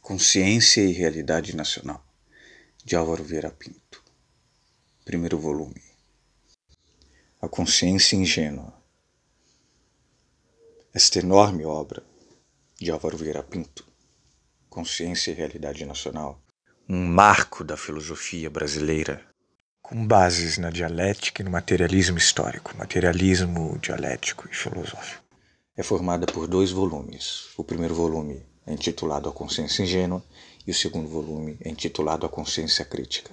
Consciência e Realidade Nacional, de Álvaro Vieira Pinto. Primeiro volume. A Consciência Ingênua. Esta enorme obra, de Álvaro Vieira Pinto, Consciência e Realidade Nacional, um marco da filosofia brasileira, com bases na dialética e no materialismo histórico, materialismo dialético e filosófico. É formada por 2 volumes. O primeiro volume é intitulado A Consciência Ingênua e o segundo volume é intitulado A Consciência Crítica.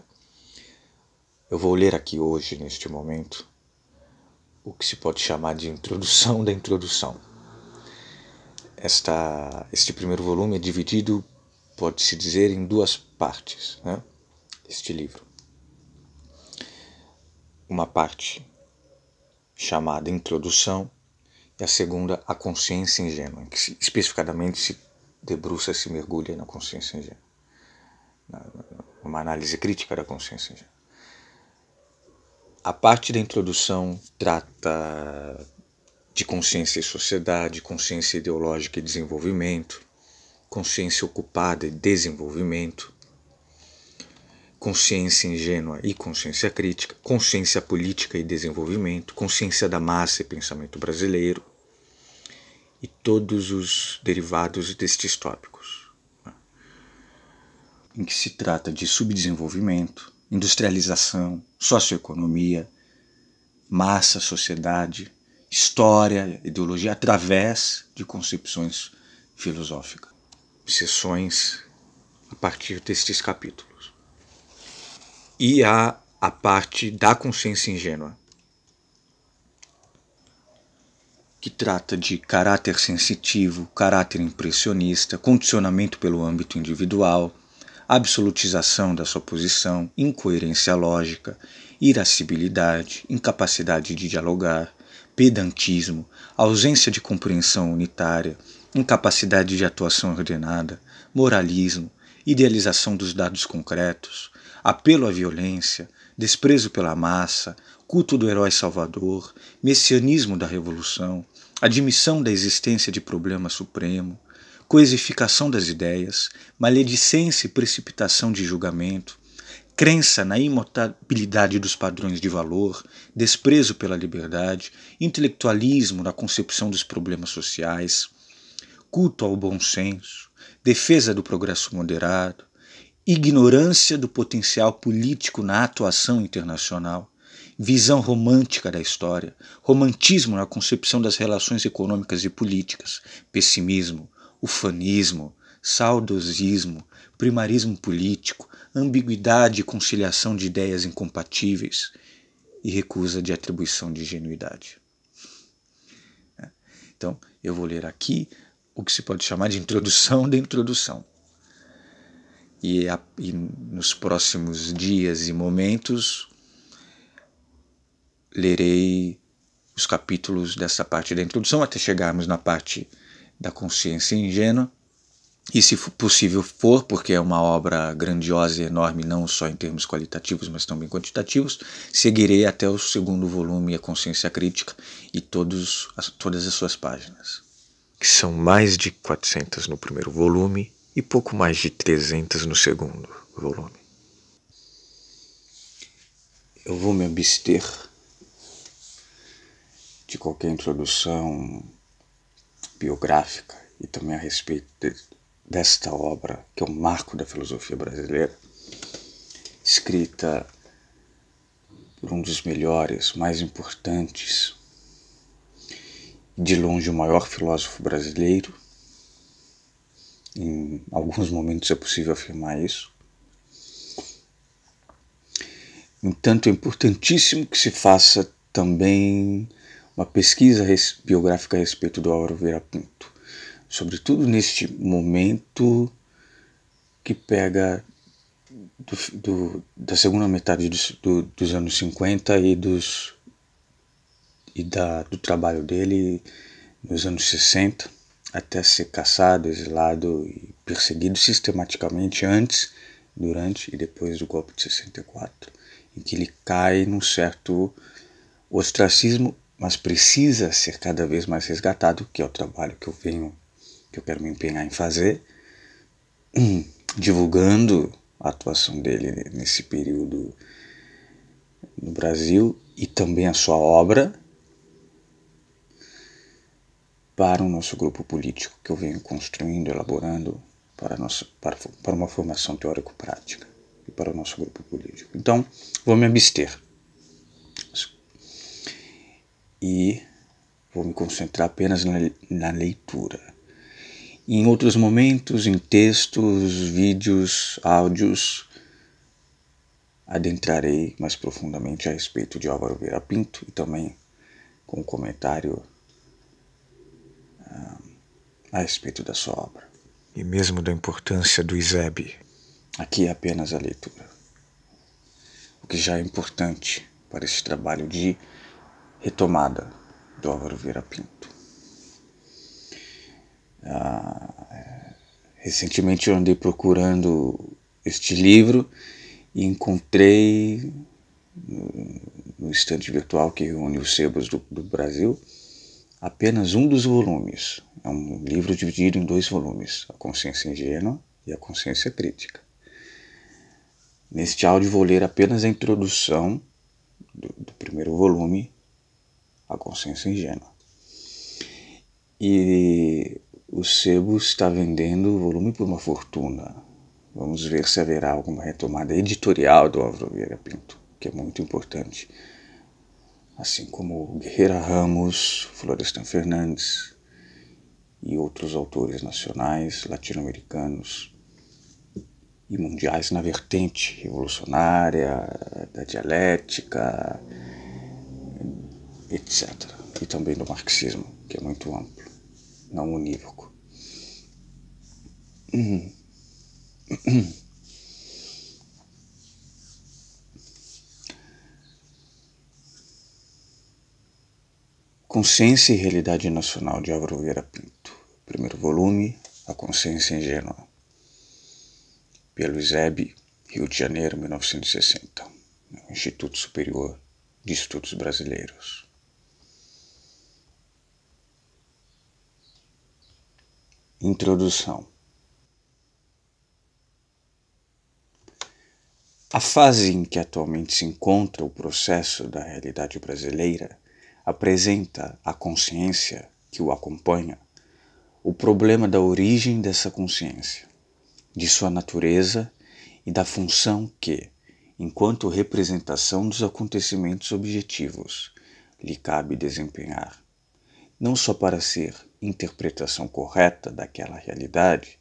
Eu vou ler aqui hoje, neste momento, o que se pode chamar de introdução da introdução. Este primeiro volume é dividido, pode-se dizer, em 2 partes, né? Este livro. Uma parte chamada Introdução e a segunda, A Consciência Ingênua, que especificadamente se debruça, se mergulha na consciência ingênua, numa análise crítica da consciência ingênua. A parte da introdução trata de consciência e sociedade, consciência ideológica e desenvolvimento, consciência ocupada e desenvolvimento, consciência ingênua e consciência crítica, consciência política e desenvolvimento, consciência da massa e pensamento brasileiro, e todos os derivados destes tópicos, em que se trata de subdesenvolvimento, industrialização, socioeconomia, massa, sociedade, história, ideologia, através de concepções filosóficas, sessões a partir destes capítulos. E há a parte da consciência ingênua, que trata de caráter sensitivo, caráter impressionista, condicionamento pelo âmbito individual, absolutização da sua posição, incoerência lógica, irascibilidade, incapacidade de dialogar, pedantismo, ausência de compreensão unitária, incapacidade de atuação ordenada, moralismo, idealização dos dados concretos, apelo à violência, desprezo pela massa, culto do herói salvador, messianismo da revolução, admissão da existência de problema supremo, coisificação das ideias, maledicência e precipitação de julgamento, crença na imutabilidade dos padrões de valor, desprezo pela liberdade, intelectualismo na concepção dos problemas sociais, culto ao bom senso, defesa do progresso moderado, ignorância do potencial político na atuação internacional, visão romântica da história, romantismo na concepção das relações econômicas e políticas, pessimismo, ufanismo, saudosismo, primarismo político, ambiguidade e conciliação de ideias incompatíveis e recusa de atribuição de genuidade. Então, eu vou ler aqui o que se pode chamar de introdução da introdução. E nos próximos dias e momentos lerei os capítulos dessa parte da introdução até chegarmos na parte da consciência ingênua. E se possível for, porque é uma obra grandiosa e enorme, não só em termos qualitativos, mas também quantitativos, seguirei até o segundo volume, A Consciência Crítica, e todas as suas páginas, que são mais de 400 no primeiro volume e pouco mais de 300 no segundo volume. Eu vou me abster de qualquer introdução biográfica e também a respeito desta obra, que é um marco da filosofia brasileira, escrita por um dos melhores, mais importantes, de longe o maior filósofo brasileiro. Em alguns momentos é possível afirmar isso. No entanto, é importantíssimo que se faça também uma pesquisa biográfica a respeito do Álvaro Vieira Pinto, sobretudo neste momento que pega da segunda metade dos anos 50 e do trabalho dele nos anos 60, até ser caçado, exilado e perseguido sistematicamente antes, durante e depois do golpe de 64, em que ele cai num certo ostracismo, mas precisa ser cada vez mais resgatado, que é o trabalho que eu quero me empenhar em fazer, divulgando a atuação dele nesse período no Brasil e também a sua obra para o nosso grupo político que eu venho construindo, elaborando para uma formação teórico-prática e para o nosso grupo político. Então, vou me abster e vou me concentrar apenas na leitura. Em outros momentos, em textos, vídeos, áudios, adentrarei mais profundamente a respeito de Álvaro Vieira Pinto e também com um comentário a respeito da sua obra. E mesmo da importância do ISEB. Aqui é apenas a leitura. O que já é importante para esse trabalho de retomada do Álvaro Vieira Pinto. Recentemente eu andei procurando este livro e encontrei no estante virtual que reúne os sebos do Brasil apenas um dos volumes. É um livro dividido em 2 volumes, A Consciência Ingênua e A Consciência Crítica. Neste áudio vou ler apenas a introdução do primeiro volume, A Consciência Ingênua. E o sebo está vendendo o volume por uma fortuna. Vamos ver se haverá alguma retomada editorial do Álvaro Vieira Pinto, que é muito importante. Assim como Guerreira Ramos, Florestan Fernandes e outros autores nacionais, latino-americanos e mundiais na vertente revolucionária, da dialética, etc. E também do marxismo, que é muito amplo, não unívoco. Consciência e Realidade Nacional de Álvaro Vieira Pinto. Primeiro volume, A Consciência Ingênua. Pelo ISEB, Rio de Janeiro, 1960. Instituto Superior de Estudos Brasileiros. Introdução. A fase em que atualmente se encontra o processo da realidade brasileira apresenta à consciência que o acompanha o problema da origem dessa consciência, de sua natureza e da função que, enquanto representação dos acontecimentos objetivos, lhe cabe desempenhar, não só para ser interpretação correta daquela realidade,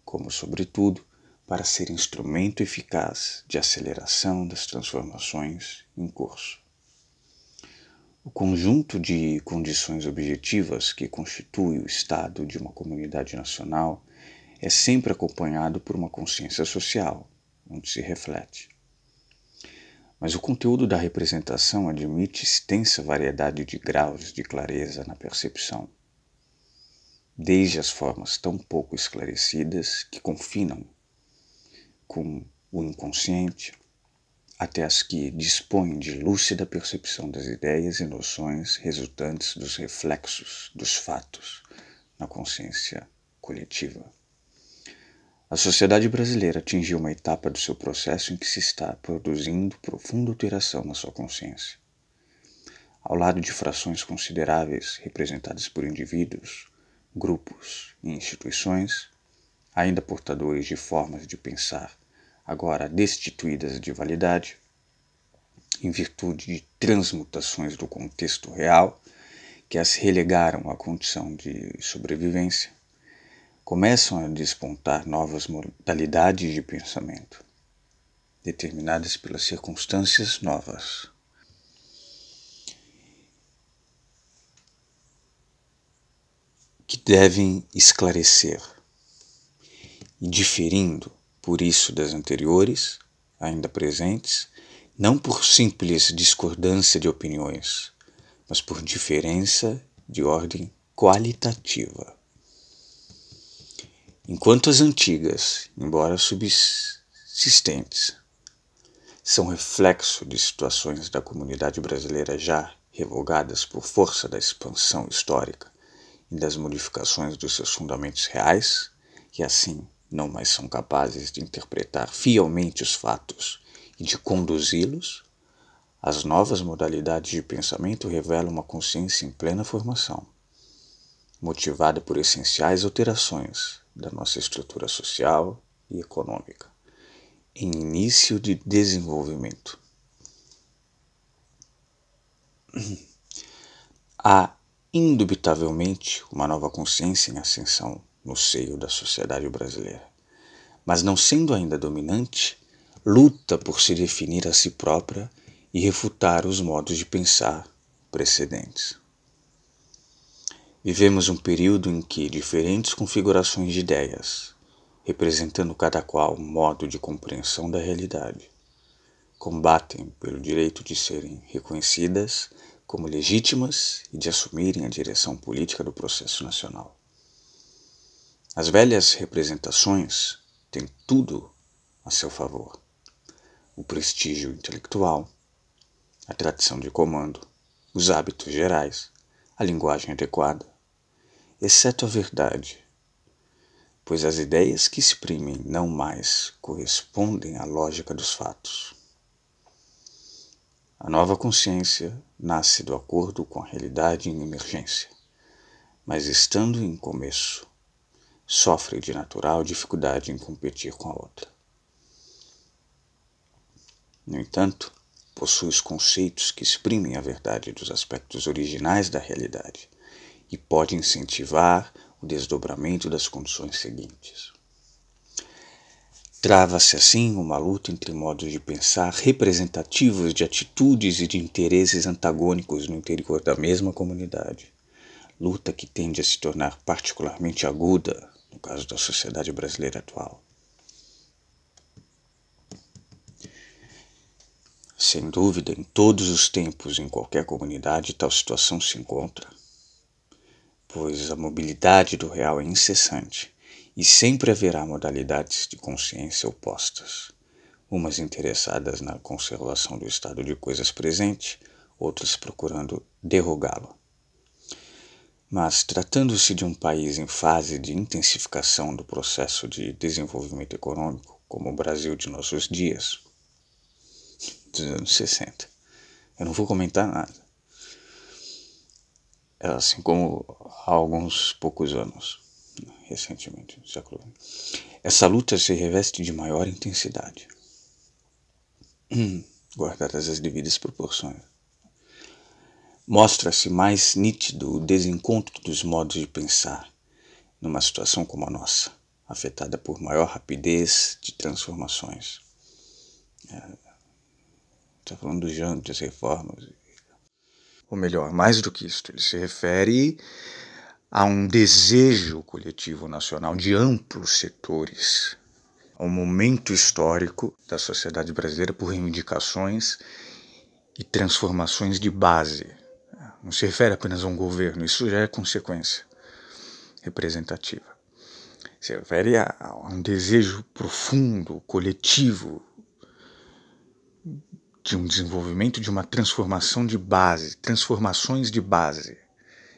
como, sobretudo, para ser instrumento eficaz de aceleração das transformações em curso. O conjunto de condições objetivas que constitui o estado de uma comunidade nacional é sempre acompanhado por uma consciência social, onde se reflete. Mas o conteúdo da representação admite extensa variedade de graus de clareza na percepção, desde as formas tão pouco esclarecidas que confinam com o inconsciente, até as que dispõem de lúcida percepção das ideias e noções resultantes dos reflexos dos fatos na consciência coletiva. A sociedade brasileira atingiu uma etapa do seu processo em que se está produzindo profunda alteração na sua consciência. Ao lado de frações consideráveis representadas por indivíduos, grupos e instituições, ainda portadores de formas de pensar agora destituídas de validade, em virtude de transmutações do contexto real que as relegaram à condição de sobrevivência, começam a despontar novas modalidades de pensamento, determinadas pelas circunstâncias novas. Que devem esclarecer, e diferindo, por isso, das anteriores, ainda presentes, não por simples discordância de opiniões, mas por diferença de ordem qualitativa. Enquanto as antigas, embora subsistentes, são reflexo de situações da comunidade brasileira já revogadas por força da expansão histórica e das modificações dos seus fundamentos reais, e assim não mais são capazes de interpretar fielmente os fatos e de conduzi-los, as novas modalidades de pensamento revelam uma consciência em plena formação, motivada por essenciais alterações da nossa estrutura social e econômica, em início de desenvolvimento. Há, indubitavelmente, uma nova consciência em ascensão no seio da sociedade brasileira, mas não sendo ainda dominante, luta por se definir a si própria e refutar os modos de pensar precedentes. Vivemos um período em que diferentes configurações de ideias, representando cada qual um modo de compreensão da realidade, combatem pelo direito de serem reconhecidas como legítimas e de assumirem a direção política do processo nacional. As velhas representações têm tudo a seu favor: o prestígio intelectual, a tradição de comando, os hábitos gerais, a linguagem adequada, exceto a verdade, pois as ideias que exprimem não mais correspondem à lógica dos fatos. A nova consciência nasce do acordo com a realidade em emergência, mas estando em começo, sofre de natural dificuldade em competir com a outra. No entanto, possui os conceitos que exprimem a verdade dos aspectos originais da realidade e pode incentivar o desdobramento das condições seguintes. Trava-se assim uma luta entre modos de pensar representativos de atitudes e de interesses antagônicos no interior da mesma comunidade, luta que tende a se tornar particularmente aguda no caso da sociedade brasileira atual. Sem dúvida, em todos os tempos, em qualquer comunidade, tal situação se encontra, pois a mobilidade do real é incessante e sempre haverá modalidades de consciência opostas, umas interessadas na conservação do estado de coisas presente, outras procurando derrogá-lo. Mas, tratando-se de um país em fase de intensificação do processo de desenvolvimento econômico, como o Brasil de nossos dias, dos anos 60. Eu não vou comentar nada. Assim como há alguns poucos anos, recentemente, no século XX. Essa luta se reveste de maior intensidade, guardadas as devidas proporções. Mostra-se mais nítido o desencontro dos modos de pensar numa situação como a nossa, afetada por maior rapidez de transformações. Está falando dos jânibos, das reformas. Ou melhor, mais do que isso, ele se refere a um desejo coletivo nacional de amplos setores, ao momento histórico da sociedade brasileira por reivindicações e transformações de base. Não se refere apenas a um governo, isso já é consequência representativa. Se refere a um desejo profundo, coletivo, de um desenvolvimento, de uma transformação de base, transformações de base,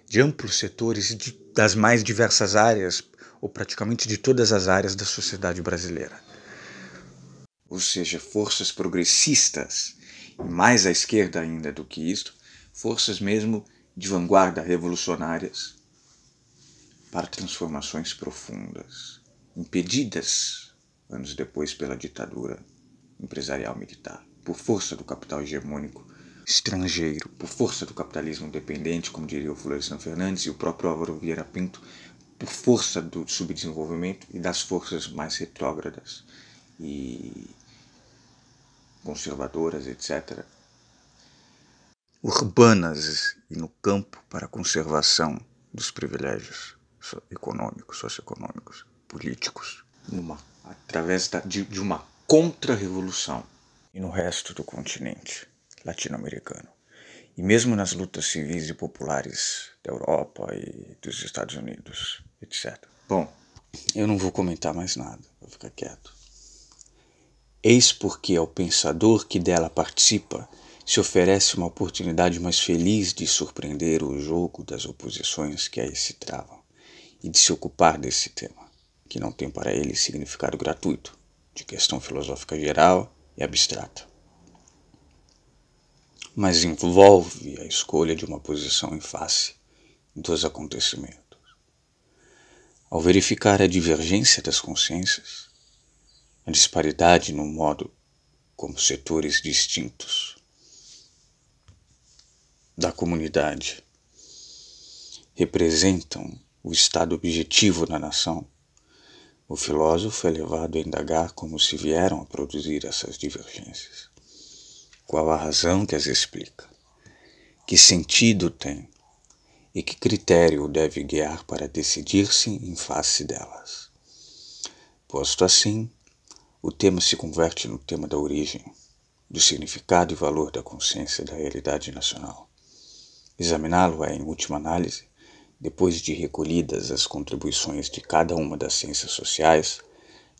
de amplos setores das mais diversas áreas, ou praticamente de todas as áreas da sociedade brasileira. Ou seja, forças progressistas, e mais à esquerda ainda do que isto, forças mesmo de vanguarda revolucionárias para transformações profundas, impedidas anos depois pela ditadura empresarial militar, por força do capital hegemônico estrangeiro, por força do capitalismo dependente, como diria o Florestan Fernandes e o próprio Álvaro Vieira Pinto, por força do subdesenvolvimento e das forças mais retrógradas e conservadoras, etc., urbanas e no campo para a conservação dos privilégios econômicos, socioeconômicos, políticos, através de uma contra-revolução e no resto do continente latino-americano. E mesmo nas lutas civis e populares da Europa e dos Estados Unidos, etc. Bom, eu não vou comentar mais nada, vou ficar quieto. Eis porque ao pensador que dela participa se oferece uma oportunidade mais feliz de surpreender o jogo das oposições que aí se travam e de se ocupar desse tema. que não tem para ele significado gratuito, de questão filosófica geral e abstrata, mas envolve a escolha de uma posição em face dos acontecimentos. Ao verificar a divergência das consciências, a disparidade no modo como setores distintos da comunidade representam o estado objetivo da nação, o filósofo é levado a indagar como se vieram a produzir essas divergências. Qual a razão que as explica? Que sentido tem? E que critério o deve guiar para decidir-se em face delas? Posto assim, o tema se converte no tema da origem, do significado e valor da consciência da realidade nacional. Examiná-lo é, em última análise, depois de recolhidas as contribuições de cada uma das ciências sociais,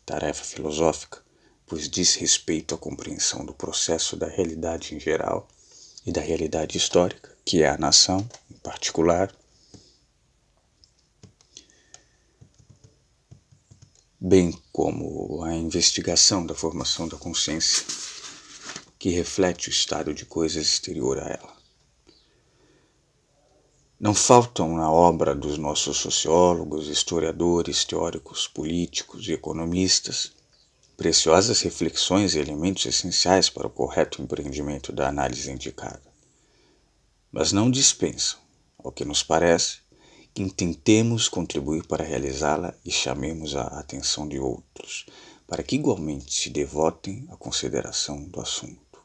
tarefa filosófica, pois diz respeito à compreensão do processo da realidade em geral e da realidade histórica, que é a nação, em particular, bem como a investigação da formação da consciência, que reflete o estado de coisas exterior a ela. Não faltam na obra dos nossos sociólogos, historiadores, teóricos, políticos e economistas preciosas reflexões e elementos essenciais para o correto empreendimento da análise indicada. Mas não dispensam, ao que nos parece, que intentemos contribuir para realizá-la e chamemos a atenção de outros, para que igualmente se devotem à consideração do assunto.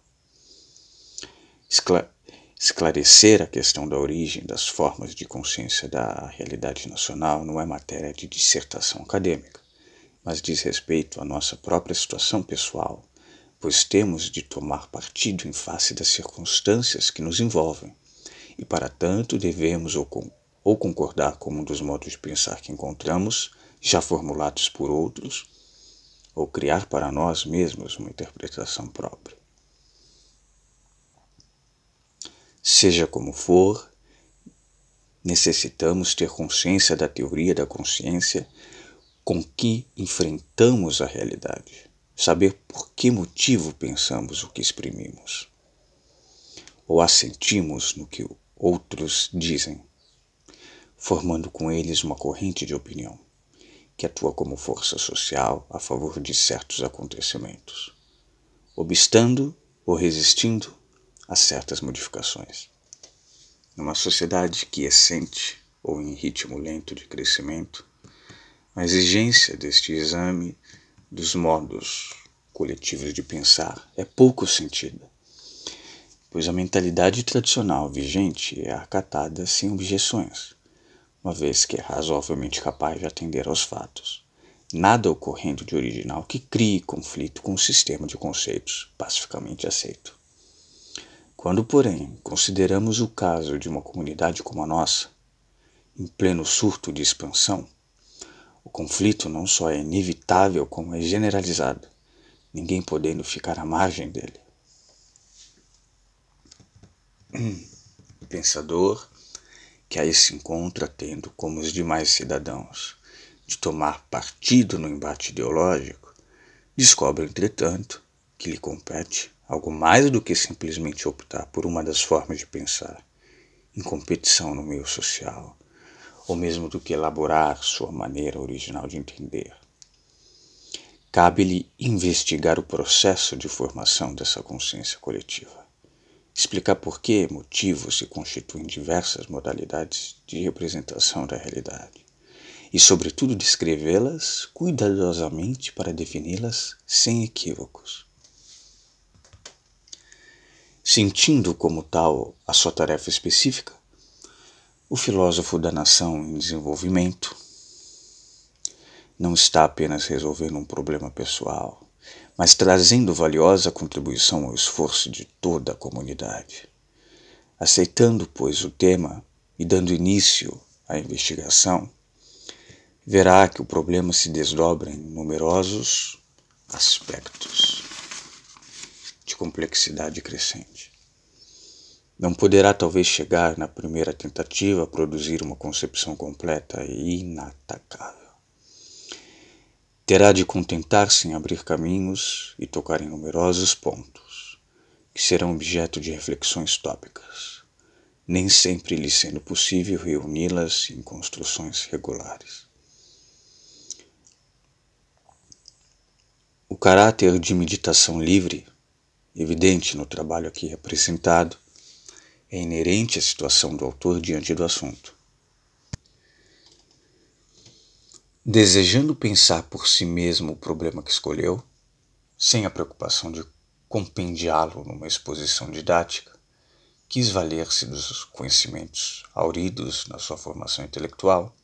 Esclarecer a questão da origem das formas de consciência da realidade nacional não é matéria de dissertação acadêmica, mas diz respeito à nossa própria situação pessoal, pois temos de tomar partido em face das circunstâncias que nos envolvem, e para tanto devemos ou concordar com um dos modos de pensar que encontramos, já formulados por outros, ou criar para nós mesmos uma interpretação própria. Seja como for, necessitamos ter consciência da teoria da consciência com que enfrentamos a realidade, saber por que motivo pensamos o que exprimimos, ou assentimos no que outros dizem, formando com eles uma corrente de opinião, que atua como força social a favor de certos acontecimentos, obstando ou resistindo a certas modificações. Numa sociedade quiescente ou em ritmo lento de crescimento, a exigência deste exame dos modos coletivos de pensar é pouco sentida, pois a mentalidade tradicional vigente é acatada sem objeções, uma vez que é razoavelmente capaz de atender aos fatos, nada ocorrendo de original que crie conflito com o sistema de conceitos pacificamente aceito. Quando, porém, consideramos o caso de uma comunidade como a nossa, em pleno surto de expansão, o conflito não só é inevitável, como é generalizado, ninguém podendo ficar à margem dele. O pensador, que aí se encontra tendo, como os demais cidadãos, de tomar partido no embate ideológico, descobre, entretanto, que lhe compete algo mais do que simplesmente optar por uma das formas de pensar, em competição no meio social, ou mesmo do que elaborar sua maneira original de entender. Cabe-lhe investigar o processo de formação dessa consciência coletiva, explicar por que motivos se constituem diversas modalidades de representação da realidade, e, sobretudo, descrevê-las cuidadosamente para defini-las sem equívocos. Sentindo como tal a sua tarefa específica, o filósofo da nação em desenvolvimento não está apenas resolvendo um problema pessoal, mas trazendo valiosa contribuição ao esforço de toda a comunidade. Aceitando, pois, o tema e dando início à investigação, verá que o problema se desdobra em numerosos aspectos de complexidade crescente. Não poderá talvez chegar na primeira tentativa a produzir uma concepção completa e inatacável. terá de contentar-se em abrir caminhos e tocar em numerosos pontos, que serão objeto de reflexões tópicas, nem sempre lhe sendo possível reuni-las em construções regulares. O caráter de meditação livre, evidente no trabalho aqui apresentado, é inerente à situação do autor diante do assunto. Desejando pensar por si mesmo o problema que escolheu, sem a preocupação de compendiá-lo numa exposição didática, quis valer-se dos conhecimentos hauridos na sua formação intelectual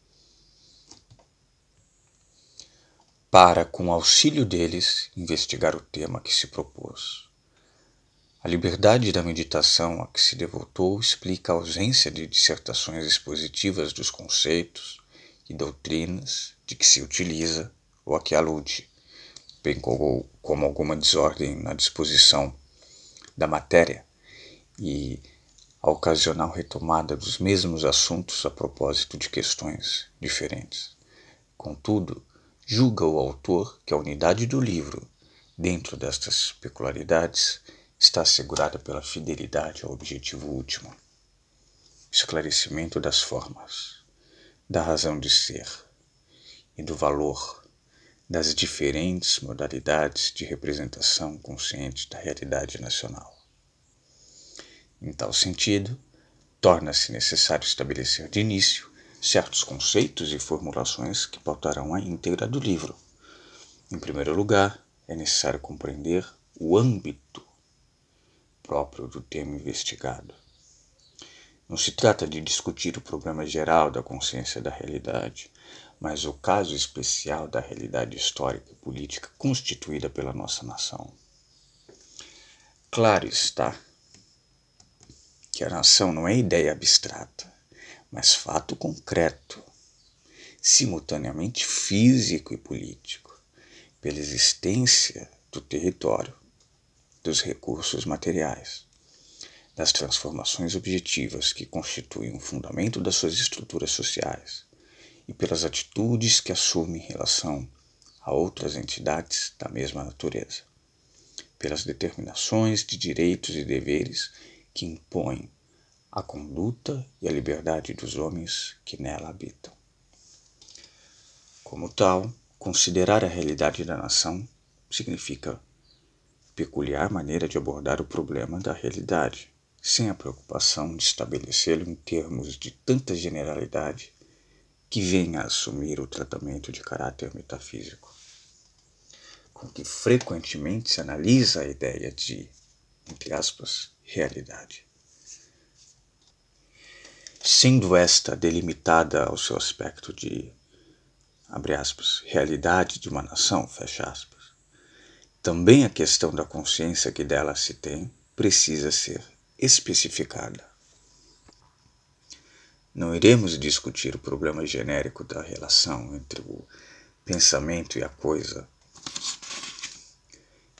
para, com o auxílio deles, investigar o tema que se propôs. A liberdade da meditação a que se devotou explica a ausência de dissertações expositivas dos conceitos e doutrinas de que se utiliza ou a que alude, bem como alguma desordem na disposição da matéria e a ocasional retomada dos mesmos assuntos a propósito de questões diferentes. Contudo, julga o autor que a unidade do livro, dentro destas peculiaridades, está assegurada pela fidelidade ao objetivo último, esclarecimento das formas, da razão de ser e do valor das diferentes modalidades de representação consciente da realidade nacional. Em tal sentido, torna-se necessário estabelecer de início certos conceitos e formulações que pautarão a íntegra do livro. Em primeiro lugar, é necessário compreender o âmbito próprio do tema investigado. Não se trata de discutir o problema geral da consciência da realidade, mas o caso especial da realidade histórica e política constituída pela nossa nação. Claro está que a nação não é ideia abstrata, mas fato concreto, simultaneamente físico e político, pela existência do território, dos recursos materiais, das transformações objetivas que constituem o fundamento das suas estruturas sociais e pelas atitudes que assume em relação a outras entidades da mesma natureza, pelas determinações de direitos e deveres que impõem a conduta e a liberdade dos homens que nela habitam. Como tal, considerar a realidade da nação significa peculiar maneira de abordar o problema da realidade, sem a preocupação de estabelecê-lo em termos de tanta generalidade que venha a assumir o tratamento de caráter metafísico, com que frequentemente se analisa a ideia de, entre aspas, realidade. Sendo esta delimitada ao seu aspecto de, abre aspas, realidade de uma nação, fecha aspas, também a questão da consciência que dela se tem precisa ser especificada. Não iremos discutir o problema genérico da relação entre o pensamento e a coisa,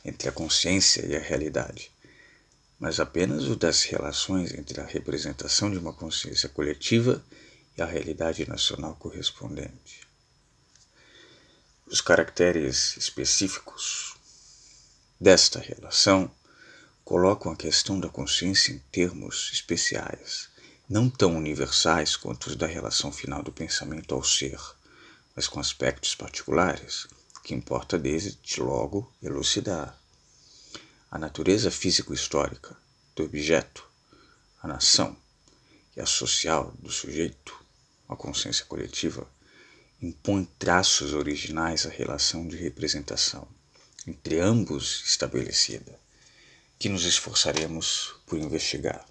entre a consciência e a realidade, mas apenas o das relações entre a representação de uma consciência coletiva e a realidade nacional correspondente. Os caracteres específicos desta relação colocam a questão da consciência em termos especiais, não tão universais quanto os da relação final do pensamento ao ser, mas com aspectos particulares, que importa desde logo elucidar. A natureza físico-histórica do objeto, a nação, e a social do sujeito, a consciência coletiva, impõe traços originais à relação de representação entre ambos estabelecida, que nos esforçaremos por investigar.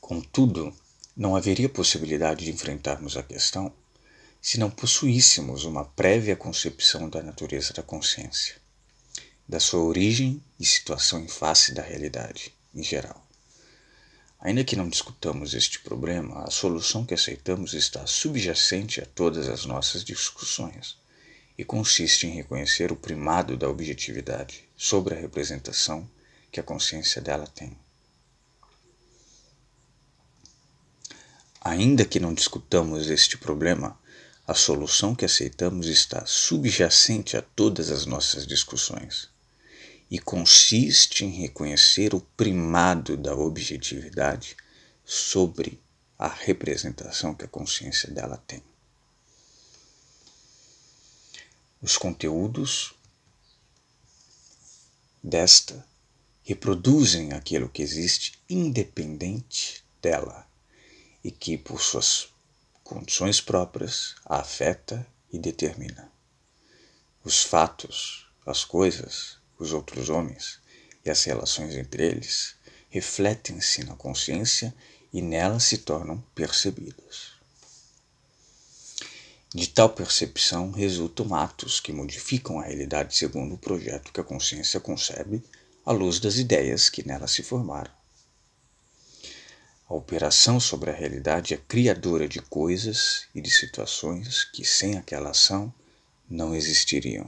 Contudo, não haveria possibilidade de enfrentarmos a questão se não possuíssemos uma prévia concepção da natureza da consciência, da sua origem e situação em face da realidade, em geral. Ainda que não discutamos este problema, a solução que aceitamos está subjacente a todas as nossas discussões e consiste em reconhecer o primado da objetividade sobre a representação que a consciência dela tem. Ainda que não discutamos este problema, A solução que aceitamos está subjacente a todas as nossas discussões e consiste em reconhecer o primado da objetividade sobre a representação que a consciência dela tem. Os conteúdos desta reproduzem aquilo que existe independente dela e que, por suas condições próprias, a afeta e determina. Os fatos, as coisas, os outros homens e as relações entre eles refletem-se na consciência e nela se tornam percebidos. De tal percepção resultam atos que modificam a realidade segundo o projeto que a consciência concebe à luz das ideias que nela se formaram. A operação sobre a realidade é criadora de coisas e de situações que, sem aquela ação, não existiriam.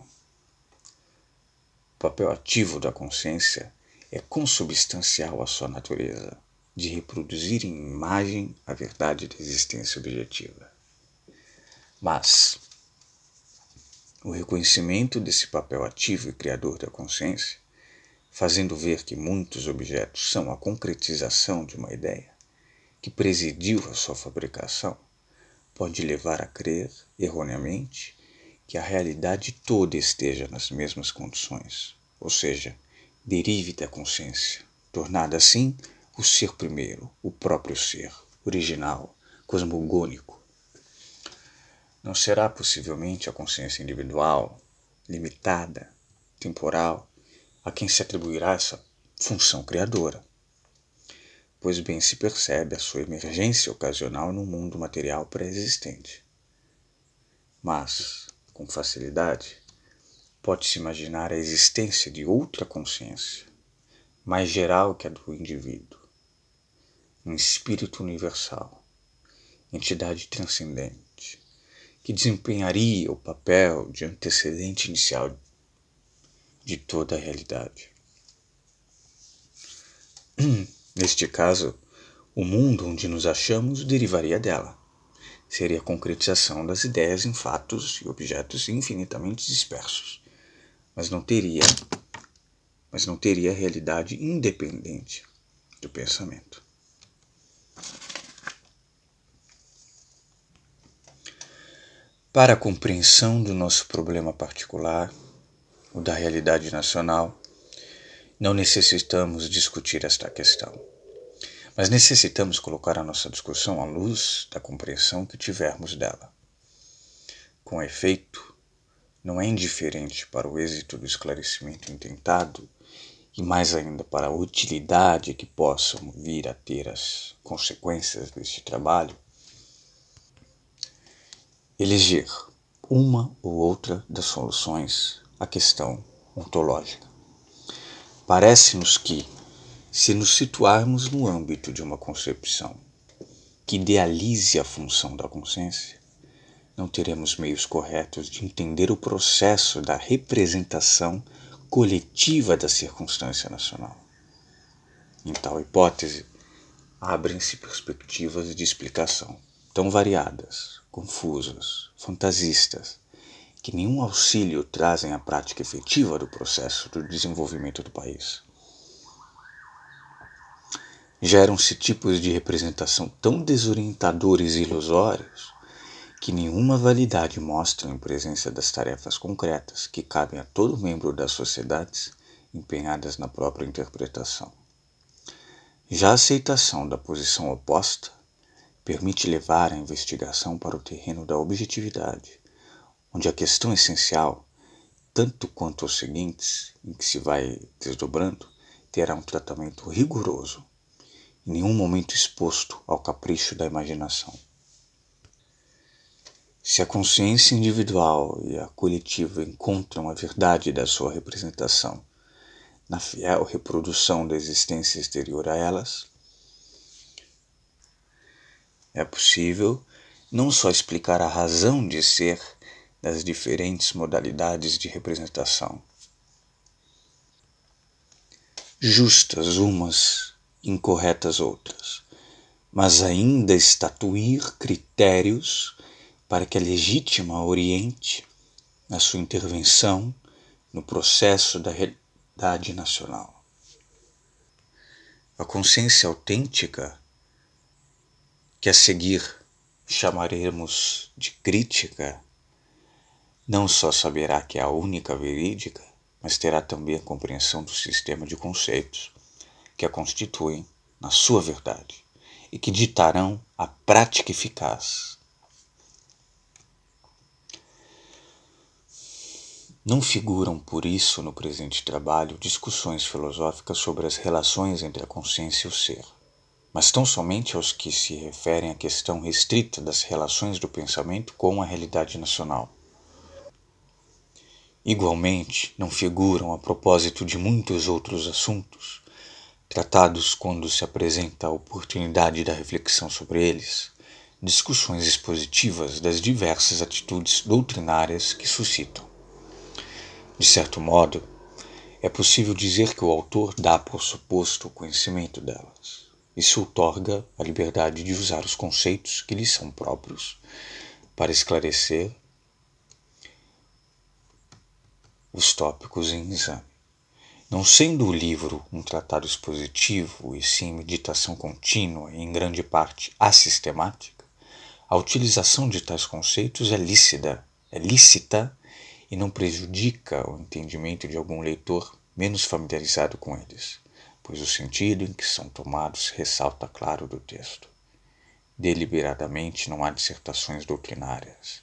O papel ativo da consciência é consubstancial à sua natureza, de reproduzir em imagem a verdade da existência objetiva. Mas o reconhecimento desse papel ativo e criador da consciência, fazendo ver que muitos objetos são a concretização de uma ideia que presidiu a sua fabricação, pode levar a crer, erroneamente, que a realidade toda esteja nas mesmas condições, ou seja, derive da consciência, tornada assim o ser primeiro, o próprio ser, original, cosmogônico. Não será possivelmente a consciência individual, limitada, temporal, a quem se atribuirá essa função criadora, pois bem se percebe a sua emergência ocasional no mundo material pré-existente. Mas, com facilidade, pode-se imaginar a existência de outra consciência, mais geral que a do indivíduo, um espírito universal, entidade transcendente, que desempenharia o papel de antecedente inicial de toda a realidade. Neste caso, o mundo onde nos achamos derivaria dela. Seria a concretização das ideias em fatos e objetos infinitamente dispersos, mas não teria realidade independente do pensamento. Para a compreensão do nosso problema particular, o da realidade nacional, não necessitamos discutir esta questão, mas necessitamos colocar a nossa discussão à luz da compreensão que tivermos dela. Com efeito, não é indiferente para o êxito do esclarecimento intentado e mais ainda para a utilidade que possam vir a ter as consequências deste trabalho, eleger uma ou outra das soluções à questão ontológica. Parece-nos que, se nos situarmos no âmbito de uma concepção que idealize a função da consciência, não teremos meios corretos de entender o processo da representação coletiva da circunstância nacional. Em tal hipótese, abrem-se perspectivas de explicação tão variadas, confusas, fantasistas, que nenhum auxílio trazem à prática efetiva do processo do desenvolvimento do país. Geram-se tipos de representação tão desorientadores e ilusórios que nenhuma validade mostram em presença das tarefas concretas que cabem a todo membro das sociedades empenhadas na própria interpretação. Já a aceitação da posição oposta permite levar a investigação para o terreno da objetividade, onde a questão essencial, tanto quanto os seguintes, em que se vai desdobrando, terá um tratamento rigoroso, em nenhum momento exposto ao capricho da imaginação. Se a consciência individual e a coletiva encontram a verdade da sua representação na fiel reprodução da existência exterior a elas, é possível não só explicar a razão de ser das diferentes modalidades de representação, justas umas, incorretas outras, mas ainda estatuir critérios para que a legítima oriente a sua intervenção no processo da realidade nacional. A consciência autêntica, que a seguir chamaremos de crítica, não só saberá que é a única verídica, mas terá também a compreensão do sistema de conceitos que a constituem na sua verdade e que ditarão a prática eficaz. Não figuram, por isso, no presente trabalho, discussões filosóficas sobre as relações entre a consciência e o ser, mas tão somente aos que se referem à questão restrita das relações do pensamento com a realidade nacional. Igualmente, não figuram, a propósito de muitos outros assuntos, tratados quando se apresenta a oportunidade da reflexão sobre eles, discussões expositivas das diversas atitudes doutrinárias que suscitam. De certo modo, é possível dizer que o autor dá por suposto o conhecimento delas. Isso outorga a liberdade de usar os conceitos que lhe são próprios para esclarecer os tópicos em exame. Não sendo o livro um tratado expositivo e sim meditação contínua e em grande parte assistemática, a utilização de tais conceitos é lícita e não prejudica o entendimento de algum leitor menos familiarizado com eles, pois o sentido em que são tomados ressalta claro do texto. Deliberadamente não há dissertações doutrinárias,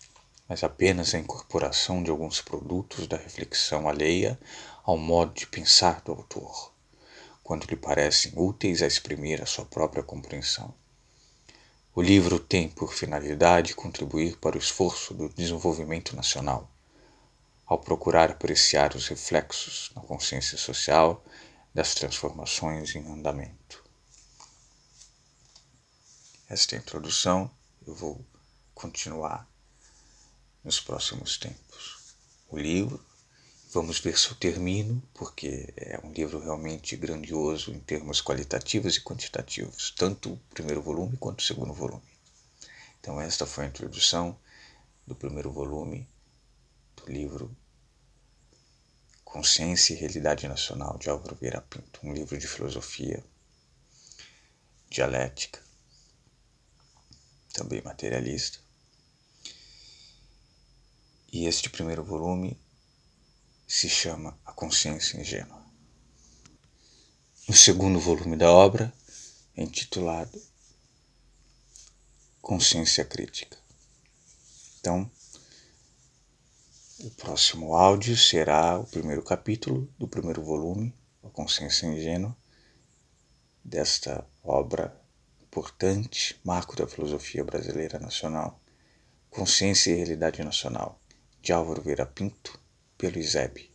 mas apenas a incorporação de alguns produtos da reflexão alheia ao modo de pensar do autor, quando lhe parecem úteis a exprimir a sua própria compreensão. O livro tem por finalidade contribuir para o esforço do desenvolvimento nacional, ao procurar apreciar os reflexos na consciência social das transformações em andamento. Esta é a introdução, eu vou continuar nos próximos tempos. O livro, vamos ver se eu termino, porque é um livro realmente grandioso em termos qualitativos e quantitativos, tanto o primeiro volume quanto o segundo volume. Então esta foi a introdução do primeiro volume do livro Consciência e Realidade Nacional, de Álvaro Vieira Pinto, um livro de filosofia, dialética, também materialista. E este primeiro volume se chama A Consciência Ingênua. O segundo volume da obra é intitulado Consciência Crítica. Então, o próximo áudio será o primeiro capítulo do primeiro volume, A Consciência Ingênua, desta obra importante, marco da filosofia brasileira nacional, Consciência e Realidade Nacional, de Álvaro Vieira Pinto, pelo ISEB.